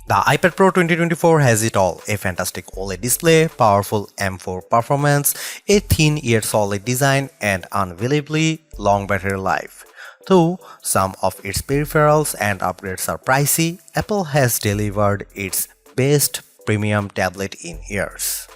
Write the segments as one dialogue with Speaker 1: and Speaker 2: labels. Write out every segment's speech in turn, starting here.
Speaker 1: The iPad Pro 2024 has it all: a fantastic OLED display, powerful M4 performance, a thin yet solid design, and unbelievably long battery life. Though some of its peripherals and upgrades are pricey, Apple has delivered its best premium tablet in years.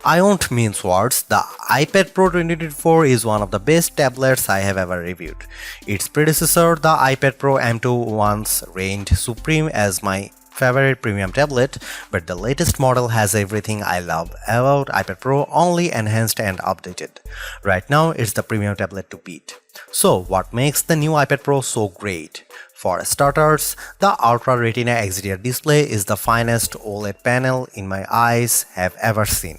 Speaker 1: I won't mince words, the iPad Pro 2024 is one of the best tablets I have ever reviewed. Its predecessor, the iPad Pro M2, once reigned supreme as my favorite premium tablet, but the latest model has everything I love about iPad Pro, only enhanced and updated. Right now, it's the premium tablet to beat. So, what makes the new iPad Pro so great? For starters, the Ultra Retina XDR display is the finest OLED panel in my eyes have ever seen.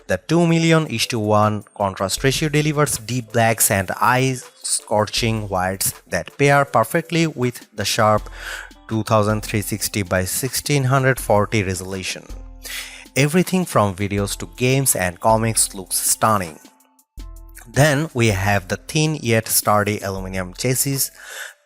Speaker 1: The 2,000,000:1 contrast ratio delivers deep blacks and eye-scorching whites that pair perfectly with the sharp 2360 by 1640 resolution. Everything from videos to games and comics looks stunning. Then we have the thin yet sturdy aluminum chassis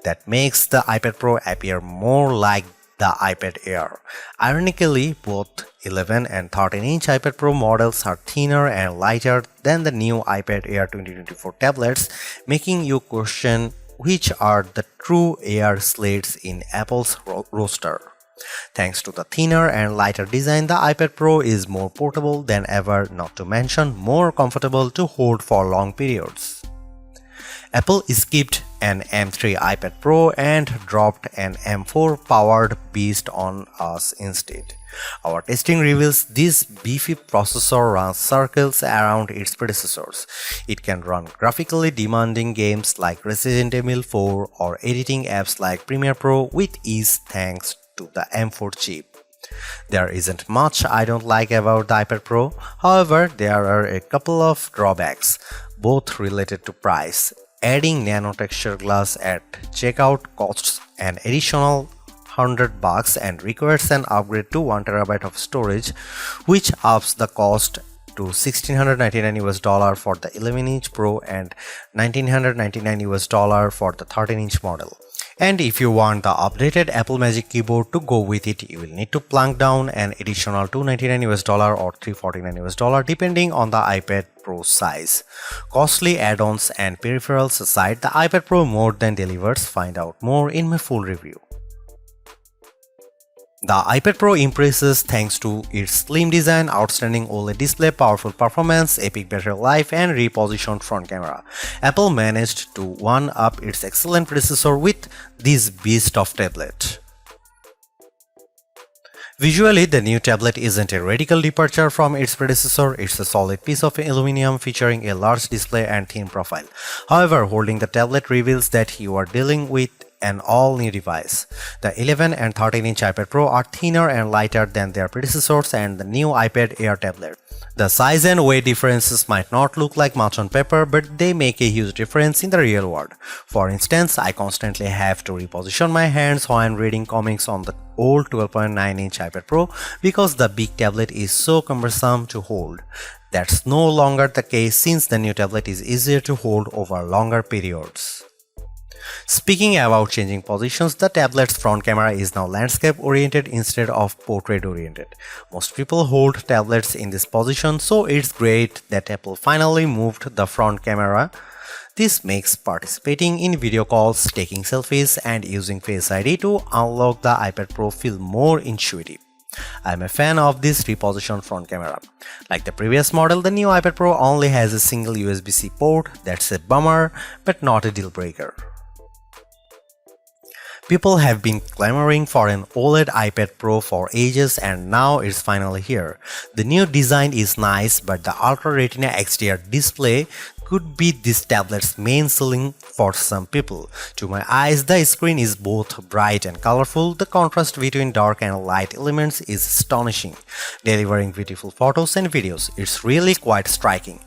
Speaker 1: that makes the iPad Pro appear more like the iPad Air. Ironically, both 11 and 13-inch iPad Pro models are thinner and lighter than the new iPad Air 2024 tablets, making you question which are the true Air slates in Apple's roster. Thanks to the thinner and lighter design, the iPad Pro is more portable than ever, not to mention more comfortable to hold for long periods. Apple skipped an M3 iPad Pro and dropped an M4 powered beast on us instead. Our testing reveals this beefy processor runs circles around its predecessors. It can run graphically demanding games like Resident Evil 4 or editing apps like Premiere Pro with ease thanks to the M4 chip. There isn't much I don't like about the iPad Pro, however, there are a couple of drawbacks, both related to price. Adding nano texture glass at checkout costs an additional $100 and requires an upgrade to 1TB of storage, which ups the cost to $1,699 for the 11-inch Pro and $1,999 for the 13-inch model. And if you want the updated Apple Magic Keyboard to go with it, you will need to plunk down an additional $299 or $349 depending on the iPad Pro size. Costly add-ons and peripherals aside, the iPad Pro more than delivers. Find out more in my full review. The iPad Pro impresses thanks to its slim design, outstanding OLED display, powerful performance, epic battery life, and repositioned front camera. Apple managed to one-up its excellent predecessor with this beast of tablet. Visually, the new tablet isn't a radical departure from its predecessor, it's a solid piece of aluminum featuring a large display and thin profile. However, holding the tablet reveals that you are dealing with an all-new device. The 11 and 13-inch iPad Pro are thinner and lighter than their predecessors and the new iPad Air tablet. The size and weight differences might not look like much on paper, but they make a huge difference in the real world. For instance, I constantly have to reposition my hands when reading comics on the old 12.9-inch iPad Pro because the big tablet is so cumbersome to hold. That's no longer the case since the new tablet is easier to hold over longer periods. Speaking about changing positions, the tablet's front camera is now landscape oriented instead of portrait oriented. Most people hold tablets in this position, so it's great that Apple finally moved the front camera. This makes participating in video calls, taking selfies, and using Face ID to unlock the iPad Pro feel more intuitive. I'm a fan of this repositioned front camera. Like the previous model, the new iPad Pro only has a single USB-C port. That's a bummer, but not a deal breaker. People have been clamoring for an OLED iPad Pro for ages and now it's finally here. The new design is nice, but the Ultra Retina XDR display could be this tablet's main selling for some people. To my eyes, the screen is both bright and colorful. The contrast between dark and light elements is astonishing, delivering beautiful photos and videos. It's really quite striking.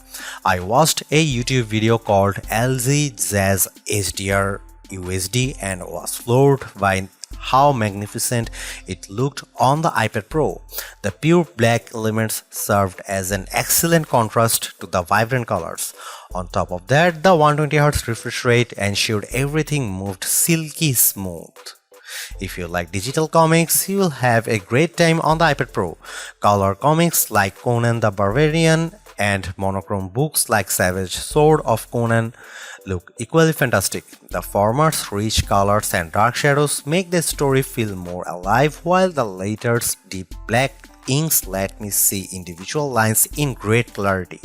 Speaker 1: I watched a YouTube video called LG Jazz HDR USD and was floored by how magnificent it looked on the iPad Pro. The pure black elements served as an excellent contrast to the vibrant colors. On top of that, the 120Hz refresh rate ensured everything moved silky smooth. If you like digital comics, you will have a great time on the iPad Pro. Color comics like Conan the Barbarian and monochrome books like Savage Sword of Conan look equally fantastic. The former's rich colors and dark shadows make the story feel more alive, while the latter's deep black inks let me see individual lines in great clarity.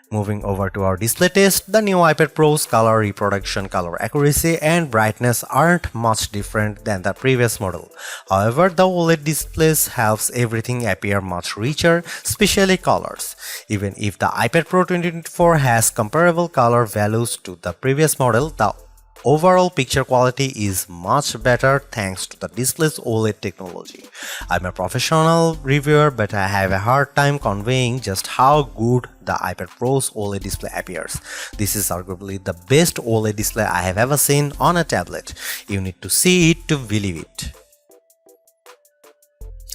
Speaker 1: Moving over to our display test, the new iPad Pro's color reproduction, color accuracy and brightness aren't much different than the previous model. However, the OLED displays helps everything appear much richer, especially colors. Even if the iPad Pro 2024 has comparable color values to the previous model, the overall picture quality is much better thanks to the display's OLED technology. I'm a professional reviewer, but I have a hard time conveying just how good the iPad Pro's OLED display appears. This is arguably the best OLED display I have ever seen on a tablet. You need to see it to believe it.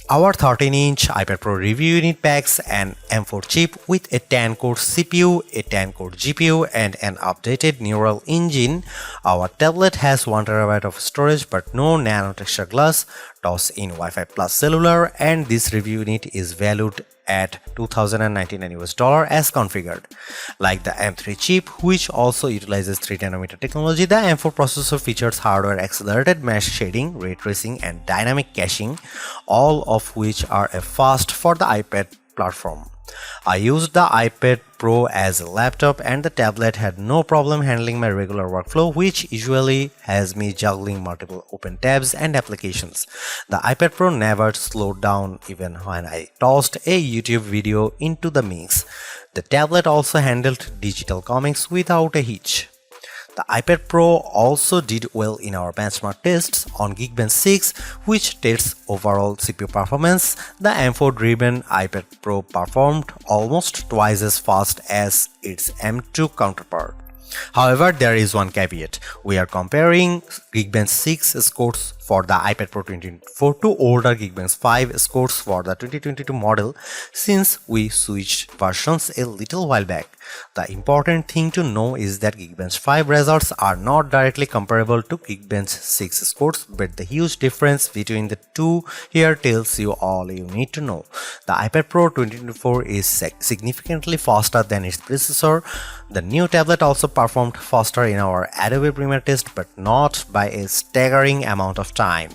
Speaker 1: Our 13-inch iPad Pro review unit packs an M4 chip with a 10-core CPU, a 10-core GPU, and an updated neural engine. Our tablet has 1TB of storage but no nano texture glass, toss-in Wi-Fi plus cellular, and this review unit is valued at $2,099 as configured. Like the M3 chip, which also utilizes 3nm technology, the M4 processor features hardware accelerated mesh shading, ray tracing, and dynamic caching, all of which are a first for the iPad platform. I used the iPad Pro as a laptop and the tablet had no problem handling my regular workflow, which usually has me juggling multiple open tabs and applications. The iPad Pro never slowed down even when I tossed a YouTube video into the mix. The tablet also handled digital comics without a hitch. The iPad Pro also did well in our benchmark tests on Geekbench 6, which tests overall CPU performance. The M4-driven iPad Pro performed almost twice as fast as its M2 counterpart. However, there is one caveat. We are comparing Geekbench 6 scores for the iPad Pro 2024 to older Geekbench 5 scores for the 2022 model, since we switched versions a little while back. The important thing to know is that Geekbench 5 results are not directly comparable to Geekbench 6 scores, but the huge difference between the two here tells you all you need to know. The iPad Pro 2024 is significantly faster than its predecessor. The new tablet also performed faster in our Adobe Premiere test, but not by a staggering amount of time.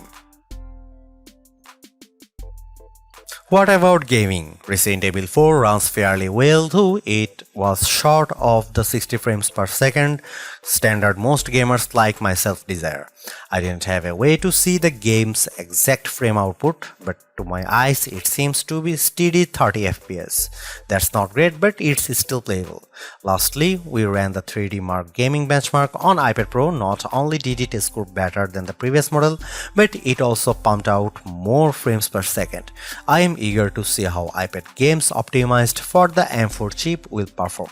Speaker 1: What about gaming? Resident Evil 4 runs fairly well, though it was short of the 60 frames per second standard most gamers like myself desire. I didn't have a way to see the game's exact frame output, but to my eyes it seems to be steady 30 FPS. That's not great, but it's still playable. Lastly, we ran the 3D Mark gaming benchmark on iPad Pro. Not only did it score better than the previous model, but it also pumped out more frames per second. I am eager to see how iPad games optimized for the M4 chip will perform.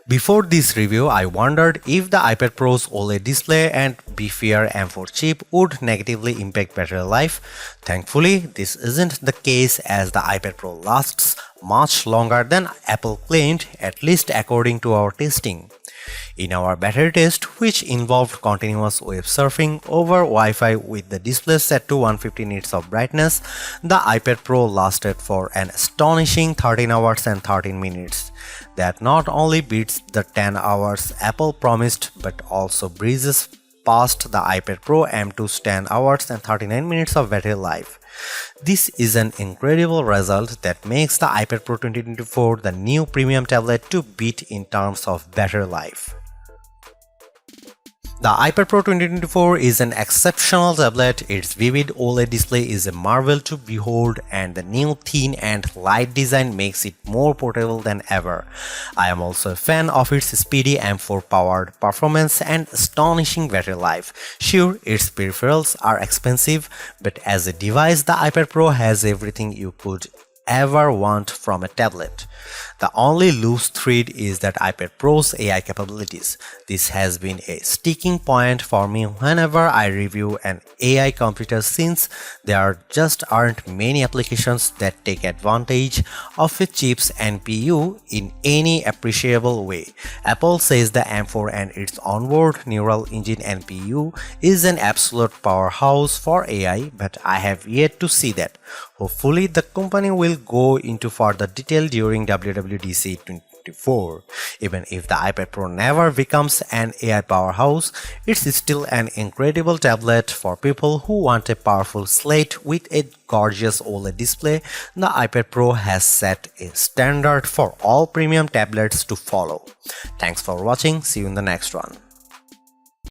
Speaker 1: Before this review, I wondered if the iPad Pro's OLED display and beefier M4 chip would negatively impact battery life. Thankfully, this isn't the case, as the iPad Pro lasts much longer than Apple claimed, at least according to our testing. In our battery test, which involved continuous web surfing over Wi-Fi with the display set to 150 nits of brightness, the iPad Pro lasted for an astonishing 13 hours and 13 minutes. That not only beats the 10 hours Apple promised, but also breezes past the iPad Pro M2's 10 hours and 39 minutes of battery life. This is an incredible result that makes the iPad Pro 2024 the new premium tablet to beat in terms of battery life. The iPad Pro 2024 is an exceptional tablet. Its vivid OLED display is a marvel to behold, and the new thin and light design makes it more portable than ever. I am also a fan of its speedy M4 powered performance and astonishing battery life. Sure, its peripherals are expensive, but as a device, the iPad Pro has everything you could ever want from a tablet. The only loose thread is that iPad Pro's AI capabilities. This has been a sticking point for me whenever I review an AI computer, since there just aren't many applications that take advantage of a chip's NPU in any appreciable way. Apple says the M4 and its onboard neural engine NPU is an absolute powerhouse for AI, but I have yet to see that. Hopefully, the company will go into further detail during WWDC 2024. Even if the iPad Pro never becomes an AI powerhouse, it's still an incredible tablet for people who want a powerful slate with a gorgeous OLED display. The iPad Pro has set a standard for all premium tablets to follow. Thanks for watching. See you in the next one.